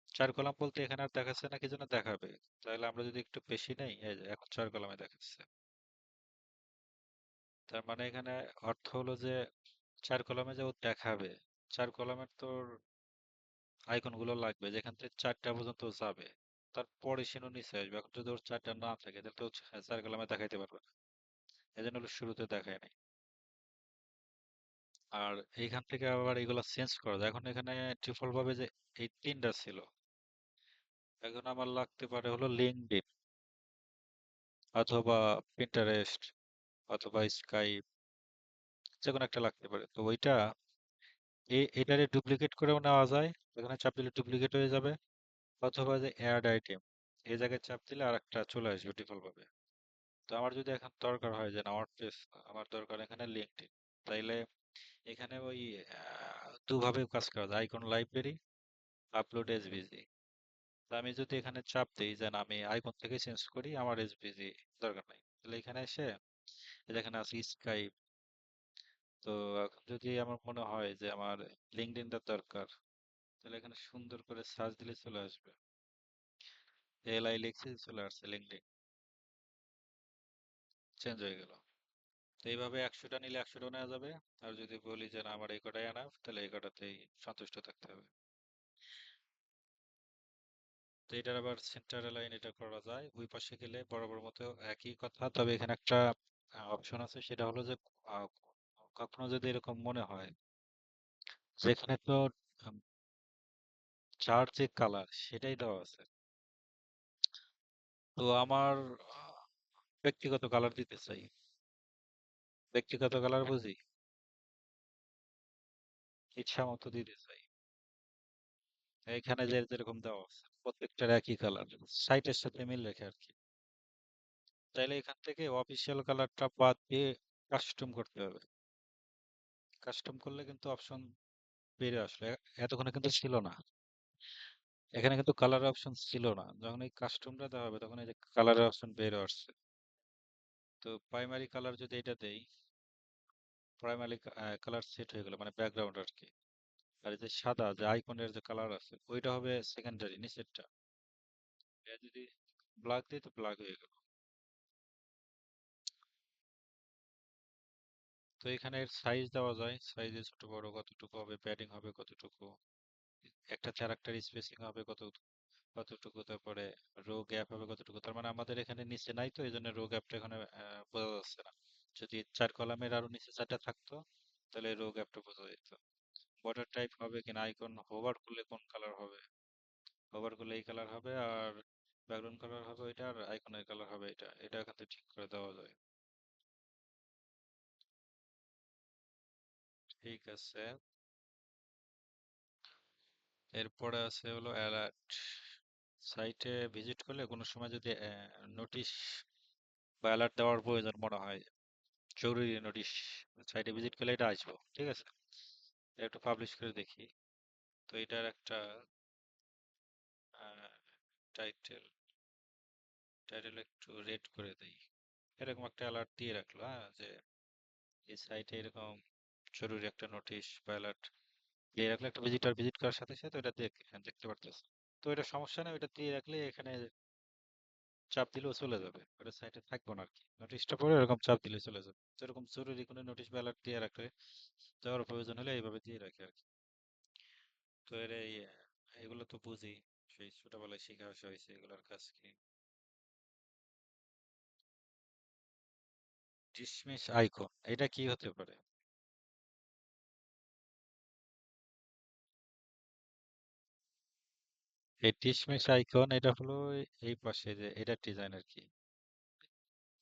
চার কলাম বলতে এখানে আর দেখাচ্ছে না, কি যেন দেখাবে। তাহলে আমরা যদি একটু বেশি নেই, এই যে এখন চার কলামে দেখাচ্ছে। তার মানে এখানে অর্থ হলো যে চার কলামে যে ও দেখাবে, চার কলামের তোর আইকন গুলো লাগবে যেখান থেকে চারটা পর্যন্ত ও যাবে, তারপরে সে নিচে আসবে। এখন যদি ওর চারটা না থাকে তাহলে তো ও চার কলামে দেখাইতে পারবে না, এই জন্য হলো শুরুতে দেখায় নাই। আর এইখান থেকে আবার এগুলো চেঞ্জ করা যায়। এখন এখানে ডিফল্ট ভাবে যে এই তিনটা ছিল, এখন আমার লাগতে পারে হলো লিঙ্কডইন অথবা পিন্টারেস্ট অথবা স্কাইপ, যে কোনো একটা লাগতে পারে। তো ওইটা এটারে ডুপ্লিকেট করেও নেওয়া যায়, এখানে চাপ দিলে ডুপ্লিকেট হয়ে যাবে। অথবা যে অ্যাড আইটেম, এই জায়গায় চাপ দিলে আর একটা চলে আসবে ডিফল্ট ভাবে। তো আমার যদি এখন দরকার হয় যে না ওয়ার্ডপ্রেস, আমার দরকার এখানে লিঙ্কডইন, তাইলে এখানে ওই দুভাবে কাজ করা যায়, আইকন লাইব্রেরি, আপলোড এসভিজি। তা আমি যদি এখানে চাপ দিই যে না আমি আইকন থেকে চেঞ্জ করি, আমার এসভিজি দরকার নাই, তাহলে এখানে এসে এই যে এখানে আছে স্কাইপ। তো এখন যদি আমার মনে হয় যে আমার লিঙ্কডইনটা দরকার, তাহলে এখানে সুন্দর করে সার্চ দিলে চলে আসবে, এলআই লিখছে চলে আসছে লিঙ্কডইন, চেঞ্জ হয়ে গেল। তো এইভাবে 100টা নিলে 100টা নেওয়া যাবে। আর যদি বলি যে না আমার এই কটাই আনা, তাহলে এই কটাতেই সন্তুষ্ট থাকতে হবে। তো এটার আবার সেন্টার লাইন এটা করা যায়, ওই পাশে গেলে বরাবর মতো একই কথা, তবে এখানে একটা অপশন আছে, সেটা হলো যে আহ, কখনো যদি এরকম মনে হয় যেখানে তো উম, চার যে কালার সেটাই দেওয়া আছে, তো আমার ব্যক্তিগত কালার দিতে চাই, ব্যক্তিগত কালার বুঝি, ইচ্ছা মতো দিতে চাই। এখানে যে যেরকম দেওয়া আছে প্রত্যেকটার একই কালার, সাইটের সাথে মিল রেখে আর কি। তাইলে এখান থেকে অফিসিয়াল কালারটা বাদ দিয়ে কাস্টম করতে হবে। কাস্টম করলে কিন্তু অপশন বেড়ে আসলে, এতক্ষণে কিন্তু ছিল না। এখানে কিন্তু কালার অপশন ছিল না, যখন এই কাস্টমটা দেওয়া হবে তখন এই যে কালারের অপশন বের আসছে। তো প্রাইমারি কালার যদি এটা দেই, প্রাইমারি কালার সেট হয়ে গেল, মানে ব্যাকগ্রাউন্ড আর কি। আর এই যে সাদা যে আইকনের যে কালার আছে ওইটা হবে সেকেন্ডারি নিচেরটা। এটা যদি ব্ল্যাক দিই তো ব্ল্যাক হয়ে গেল। তো এখানে সাইজ দেওয়া যায়, সাইজে ছোট বড় কতটুকু হবে, প্যাডিং হবে কতটুকু, একটা ক্যারেক্টার স্পেসিং হবে কত কতটুকু, তারপরে রো গ্যাপ হবে কতটুকু। তার মানে আমাদের এখানে নিচে নাই, তো এই জন্য রো গ্যাপটা এখানে বোঝা যাচ্ছে না। যদি চার কলামের আরো নিচে চারটা থাকতো, তাহলে রো গ্যাপটা বোঝা যেত। বর্ডার টাইপ হবে কিনা, আইকন হোভার করলে কোন কালার হবে, হোভার করলে এই কালার হবে, আর ব্যাকগ্রাউন্ড কালার হবে এটা, আর আইকনের কালার হবে এটা, এটা এখান থেকে ঠিক করে দেওয়া যায়। ঠিক আছে। এরপরে আছে হলো অ্যালার্ট। সাইটে ভিজিট করলে কোনো সময় যদি নোটিশ বা অ্যালার্ট দেওয়ার প্রয়োজন মনে হয়, জরুরি নোটিশ, সাইটে ভিজিট করলে এটা আসবো, ঠিক আছে? এটা একটু পাবলিশ করে দেখি। তো এটার একটা টাইটেল টাইটেল একটু রেড করে দেই। এরকম একটা অ্যালার্ট দিয়ে রাখলো, হ্যাঁ, যে এই সাইটে এরকম জরুরি একটা নোটিশ বা অ্যালার্ট দিয়ে রাখলে একটা ভিজিটর ভিজিট করার সাথে সাথে ওটা দেখতে পারতেছে। তো এটা সমস্যা নেই, ওটা দিয়ে রাখলে এখানে চাপ দিলেও চলে যাবে, ওটা সাইটে থাকবো না আর কি। নোটিশটা পড়ে এরকম চাপ দিলে চলে যাবে। যেরকম জরুরি কোনো নোটিশ বা অ্যালার্ট দিয়ে রাখলে যাওয়ার প্রয়োজন হলে এইভাবে দিয়ে রাখি আর কি। তো এর এগুলো তো বুঝি, সেই ছোটবেলায় শিখা আসা হয়েছে এগুলোর কাজ কি। ডিসমিস আইকন, এটা কি হতে পারে? এই ডিসমিস আইকন এটা হলো এই পাশে যে এটার ডিজাইন আর কি,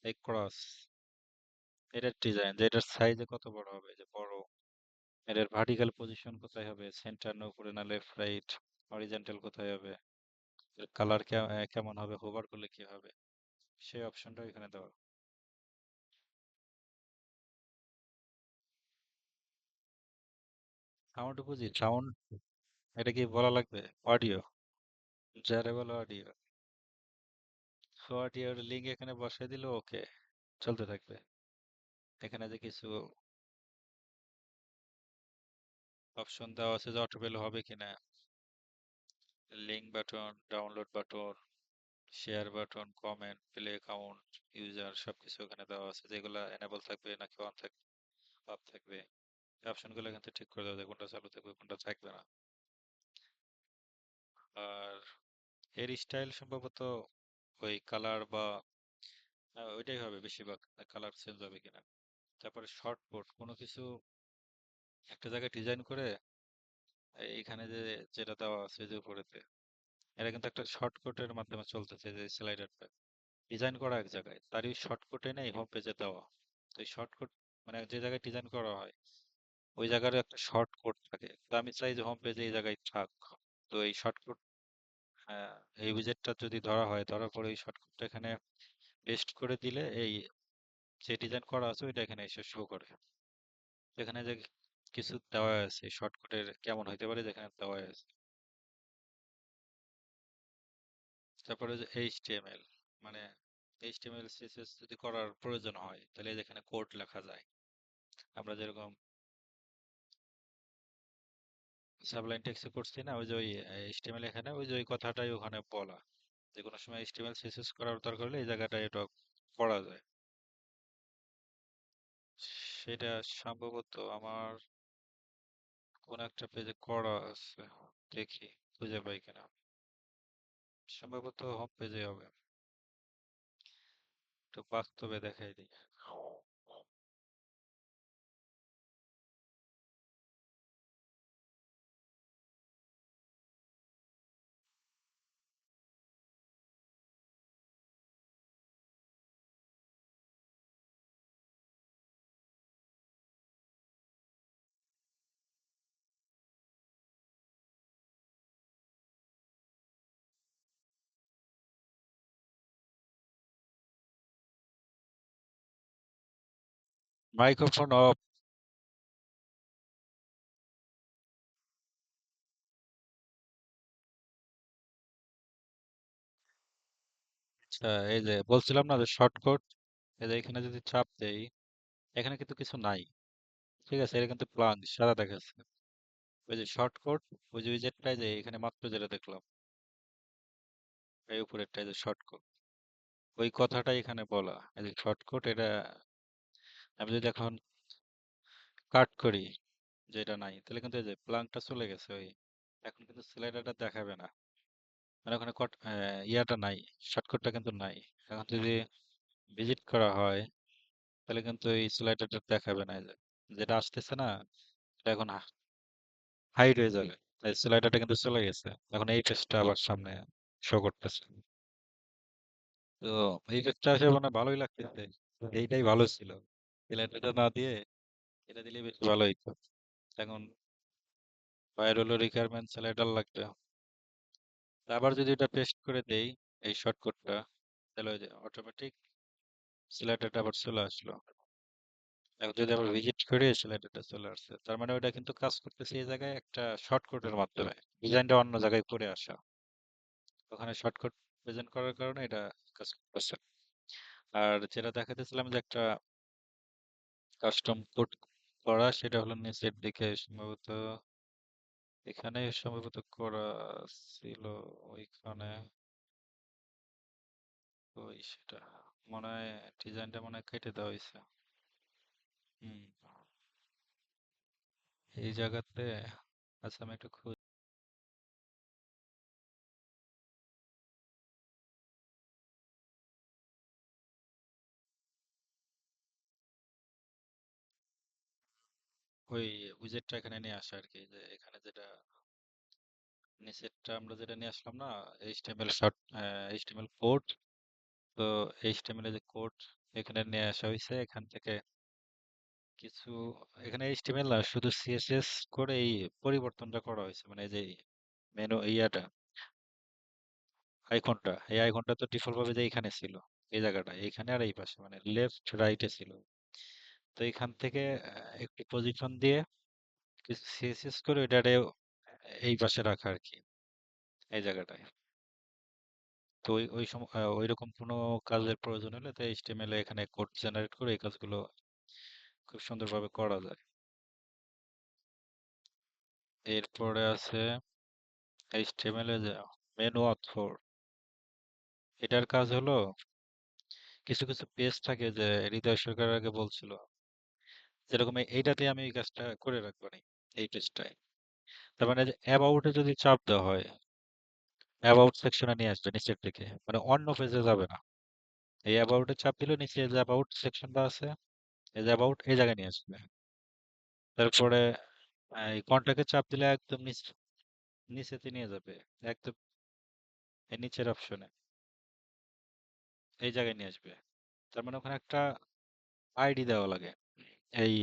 এই ক্রস, এটার ডিজাইন যে এটার সাইজে কত বড় হবে, যে বড়, এটার ভার্টিক্যাল পজিশন কোথায় হবে, সেন্টার না উপরে না লেফট রাইট, হরিজন্টাল কোথায় হবে, এর কালার কেমন হবে, হোভার করলে কি হবে, সেই অপশনটা এখানে দেওয়া। সাউন্ড বুঝি, সাউন্ড এটা কি বলা লাগবে? অডিও, যারে বলো অডিও, অডিওর লিঙ্ক এখানে বসাই দিলে ওকে, চলতে থাকবে। এখানে যে কিছু অপশন দেওয়া আছে যে অটোপেল হবে কিনা, link button, download button, share button, comment, play count, user, সবকিছু এখানে দেওয়া আছে, যেগুলা এনেবল থাকবে নাকি অন থাকবে, অফ থাকবে। এই অপশনগুলো এখান থেকে ঠিক করে দেওয়া যায় কোনটা চালু থাকবে কোনটা থাকবে না। আর এর স্টাইল সম্ভবত ওই কালার বা ওইটাই হবে বেশিরভাগ, কালার চেঞ্জ হবে কিনা। তারপরে শর্টকাট কোনো কিছু একটা জায়গায় ডিজাইন করে এইখানে যে যেটা দেওয়া আছে যে উপরেতে, এটা কিন্তু একটা শর্টকাটের মাধ্যমে চলতেছে, যে স্লাইডারটা ডিজাইন করা এক জায়গায়, তারই শর্টকাট এনে হোম পেজে দেওয়া। তো এই শর্টকাট মানে যে জায়গায় ডিজাইন করা হয় ওই জায়গারও একটা শর্টকাট থাকে, তো আমি চাই যে হোম পেজে এই জায়গায় থাক। তো এই শর্টকাট, হ্যাঁ, এই উইজেটটা যদি ধরা হয়, ধরার পরে এই শর্টকাটটা এখানে পেস্ট করে দিলে এই যে ডিজাইন করা আছে ওইটা এখানে এসে শো করে। এখানে যে কিছু দেওয়া আছে শর্টকাটের কেমন হইতে পারে যেখানে দেওয়া আছে। তারপরে যে এইচটিএমএল, মানে এইচটিএমএল সিএসএস যদি করার প্রয়োজন হয় তাহলে যেখানে কোড লেখা যায়, আমরা যেরকম সাবলাইন টেক্সটে করছি না, ওই যে ওই এইচটিএমএল এখানে ওই যে ওই কথাটাই ওখানে বলা, যে কোনো সময় এইচটিএমএল সিএসএস করার দরকার হলে এই জায়গাটায় এটা করা যায়। সেটা সম্ভবত আমার কোন একটা পেজে করা আছে, দেখি খুঁজে পাই কিনা। সম্ভবত হোম পেজে হবে, একটু বাস্তবে দেখাই দিই। Microphone of. আচ্ছা, এই যে বলছিলাম না যে শর্টকাট, এই যে এখানে যদি চাপ দেই এখানে কিন্তু কিছু নাই, ঠিক আছে, এটা কিন্তু প্লান সাদা দেখাচ্ছে। ওই যে শর্টকাট, ওই যে উইজেটটাই যে এখানে মাত্র যেটা দেখলাম এই উপরেরটাই যে শর্টকাট, ওই কথাটাই এখানে বলা, এই যে শর্টকাট এটা। আমি যদি এখন কাট করি, যেটা নাই, তাহলে কিন্তু এই যে প্লানটা চলে গেছে ওই, এখন কিন্তু স্লাইডারটা দেখাবে না, মানে ওখানে ইয়াটা নাই, শর্টকাটটা কিন্তু নাই। এখন যদি ভিজিট করা হয় তাহলে কিন্তু এই স্লাইডারটা দেখাবে না, এই যে যেটা আসতেছে না, এটা এখন হাইড হয়ে যাবে। তাই স্লাইডারটা কিন্তু চলে গেছে, এখন এই পেজটা আবার সামনে শো করতেছে। তো এই পেজটা আসে মানে ভালোই লাগতেছে, এইটাই ভালো ছিল, স্লাইডারটা না দিয়ে এটা দিলে বেশ ভালো হইতো এখন। বাইরে হলো রিকোয়ারমেন্ট স্যালাডার লাগবে। তা আবার যদি এটা পেস্ট করে দেই এই শর্টকাটটা, তাহলে ওই যে অটোমেটিক সিলেক্টেড আবার চলে আসলো। এখন যদি আবার ভিজিট করি সিলেক্টেডটা চলে আসছে, তার মানে ওটা কিন্তু কাজ করতেছে এই জায়গায় একটা শর্টকাটের মাধ্যমে, ডিজাইনটা অন্য জায়গায় করে আসা, ওখানে শর্টকাট প্রেজেন্ট করার কারণে এটা কাজ করতেছে। আর যেটা দেখাতেছিলাম যে একটা কাস্টম কোড করা, সেটা হলো নিচের দিকে সম্ভবত, এখানে সম্ভবত করা ছিল, ওইখানে ওই সেটা মনে হয় ডিজাইনটা মনে হয় কেটে দেওয়া হয়েছে। হুম, এই জায়গাতে, আচ্ছা আমি একটু ওই উইজেটটা এখানে নিয়ে আসা আর কি, যে এখানে যেটা নিচেরটা আমরা যেটা নিয়ে আসলাম না, এইচটিএমএল শর্ট, এইচটিএমএল কোড, তো এইচটিএমএল এর যে কোড এখানে নিয়ে আসা হয়েছে, এখান থেকে কিছু, এখানে এইচটিএমএল না শুধু সিএসএস করে এই পরিবর্তনটা করা হয়েছে, মানে এই যে মেনু ইয়াটা, আইকনটা, এই আইকনটা তো ডিফল্ট ভাবে যে এখানে ছিল, এই জায়গাটা এইখানে আর এই পাশে মানে লেফট রাইটে ছিল, তো এখান থেকে একটু পজিশন দিয়ে কিছু সিএসএস করে এটারে এই পাশে রাখা আর কি, এই জায়গাটায়। তো ওই সময় ওইরকম কোনো কাজের প্রয়োজন হলে তো এইচটিএমএল এ এখানে কোড জেনারেট করে এই কাজগুলো খুব সুন্দরভাবে করা যায়। এরপরে আছে এইচটিএমএল এ যে মেনু অথর, এটার কাজ হলো কিছু কিছু পেজ থাকে যে হৃদয় সরকার আগে বলছিল, যেরকম এইটাতে আমি এই কাজটা করে রাখবো না, এই পেজটায়। তার মানে যে অ্যাবাউটে যদি চাপ দেওয়া হয়, অ্যাবাউট সেকশনে নিয়ে আসবে নিচের দিকে, মানে অন্য পেজে যাবে না। এই অ্যাবাউটে চাপ দিলে নিচে যে অ্যাবাউট সেকশনটা আছে, এই যে অ্যাবাউট এই জায়গায় নিয়ে আসবে। তারপরে এই কন্টাক্টে চাপ দিলে একদম নিচেতে নিয়ে যাবে, একদম এই নিচের অপশনে এই জায়গায় নিয়ে আসবে। তার মানে ওখানে একটা আইডি দেওয়া লাগে, এই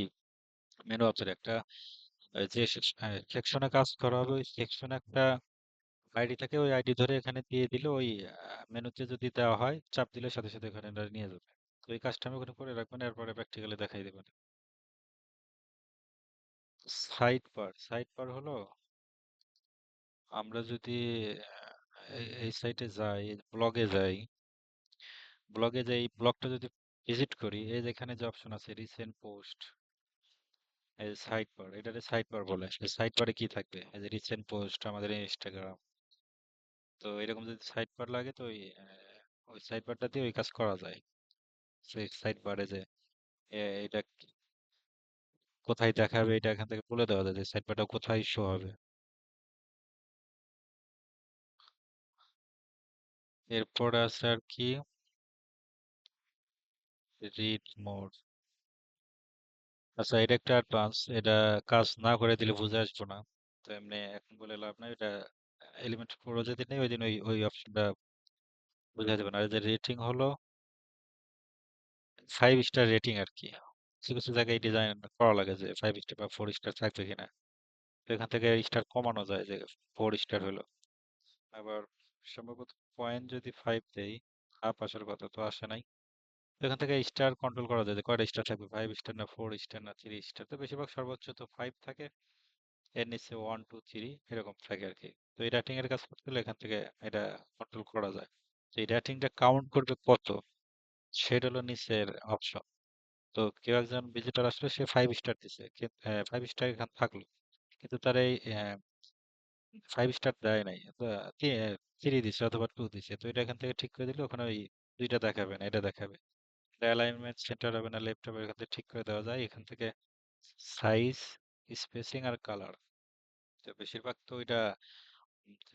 মেনু অপশনে একটা, যে সেকশনে কাজ করা হবে ওই সেকশনে একটা আইডি থাকে, ওই আইডি ধরে এখানে দিয়ে দিলে ওই মেনুতে যদি দেওয়া হয় চাপ দিলে সাথে সাথে ওখানে এটা নিয়ে যাবে। তো এই কাজটা আমি ওখানে করে রাখবেন, এরপরে প্র্যাকটিক্যালি দেখাই দেবেন। সাইড বার হলো, আমরা যদি এই সাইটে যাই, ব্লগে যাই, ব্লগে যে এই ব্লগটা যদি ভিজিট করি, এই যেখানে যে অপশন আছে রিসেন্ট পোস্ট, এই সাইড বার, এটাতে সাইড বার বলে। এই সাইড বারে কি থাকবে, এই যে রিসেন্ট পোস্ট আমাদের ইনস্টাগ্রাম, তো এরকম যদি সাইড বার লাগে তো ওই সাইড বারটা দিয়ে ওই কাজ করা যায়। সেই সাইড বারে যে এটা কোথায় দেখাবে, এটা এখান থেকে বলে দেওয়া যায় যে সাইড বারটা কোথায় শো হবে। এরপরে আছে আর কি রিড মোড। আচ্ছা এটা একটা অ্যাডভান্স, এটা কাজ না করে দিলে বুঝে আসবো না, তো এমনি এখন বলে লাভ নাই, এটা এলিমেন্ট পুরো যেদিন নেই ওই দিন ওই ওই অপশনটা বুঝে যাবে না। আর যে রেটিং হলো 5 স্টার রেটিং আর কি, কিছু কিছু জায়গায় ডিজাইন করা লাগে যে 5 স্টার বা 4 স্টার থাকবে কিনা, তো এখান থেকে স্টার কমানো যায় যে 4 স্টার হলো। আবার সম্ভবত পয়েন্ট যদি 5 দেই, হাফ আসার কথা তো আসে নাই, তো এখান থেকে স্টার কন্ট্রোল করা যায় যে কয়টা স্টার থাকবে, 5 স্টার না 4 স্টার না 3 স্টার, তো বেশিরভাগ সর্বোচ্চ তো 5 থাকে, এর নিচে 1 2 3 এরকম থাকে আর কি। তো এই রেটিং এর কাজ করতে হলে এখান থেকে এটা কন্ট্রোল করা যায়, তো এই রেটিংটা কাউন্ট করবে কত, সেটা হলো নিচের অপশন। তো কেউ একজন ভিজিটর আসলে সে 5 স্টার দিছে, 5 স্টার এখানে থাকলো, কিন্তু তার এই 5 স্টার দেয় নাই, তো 3 দিছে অথবা 2 দিছে, তো এটা এখান থেকে ঠিক করে দিলে ওখানে ওই দুইটা দেখাবে না, এটা দেখাবে। অ্যালাইনমেন্ট সেন্টার হবে না লেফট হবে, এখান থেকে ঠিক করে দেওয়া যায়, এখান থেকে সাইজ, স্পেসিং আর কালার, তো বেশিরভাগ তো ওইটা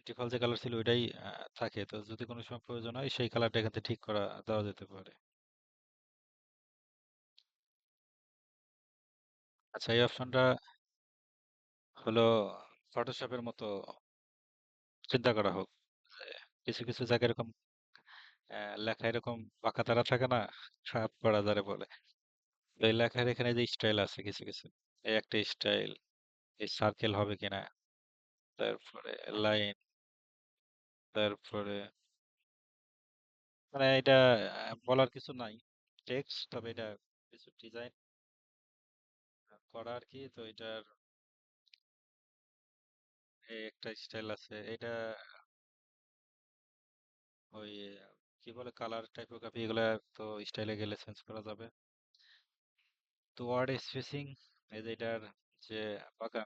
ডিফল্ট যে কালার ছিল ওইটাই থাকে, তো যদি কোনো সময় প্রয়োজন হয় সেই কালারটা এখান থেকে ঠিক করা দেওয়া যেতে পারে। আচ্ছা এই অপশনটা হলো ফটোশপের মতো চিন্তা করা হোক, যে কিছু কিছু জায়গায় এরকম লেখা এরকম বাঁকা তারা থাকে না, খারাপ পড়া যারে বলে, তো এই লেখার এখানে যে স্টাইল আছে কিছু কিছু, এই একটা স্টাইল, এই সার্কেল হবে কিনা, তারপরে লাইন, তারপরে মানে এটা বলার কিছু নাই, টেক্সট, তবে এটা কিছু ডিজাইন করা আর কি। তো এটার এই একটা স্টাইল আছে, এটা ওই কি বলে কালার টাইপোগ্রাফি এগুলা, তো স্টাইলে গেলে চেঞ্জ করা যাবে। তো ওয়ার্ড স্পেসিং, এই যে এটার যে বাঁকা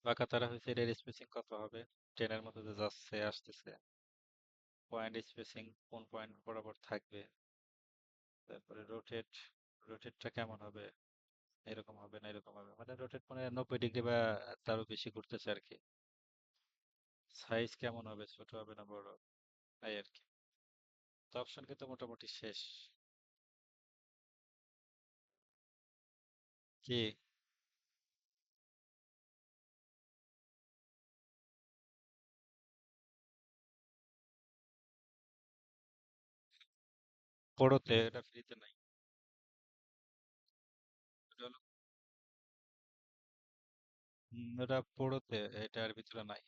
বাঁকা তারা হয়েছে, এটার স্পেসিং কত হবে, ট্রেনের মধ্যে যে যাচ্ছে আসতেছে, পয়েন্ট স্পেসিং কোন পয়েন্ট বরাবর থাকবে, তারপরে রোটেট, রোটেটটা কেমন হবে, এরকম হবে না এরকম হবে, মানে রোটেট মানে 90 ডিগ্রি বা তারও বেশি ঘুরতেছে আর কি। সাইজ কেমন হবে, ছোট হবে না বড়, এই আর কি। তো অপশন কিন্তু মোটামুটি শেষ। কি পড়োতে, এটা ফ্রিতে নাই। এটা হলো ওটা পড়োতে, এটার ভিতরে নাই।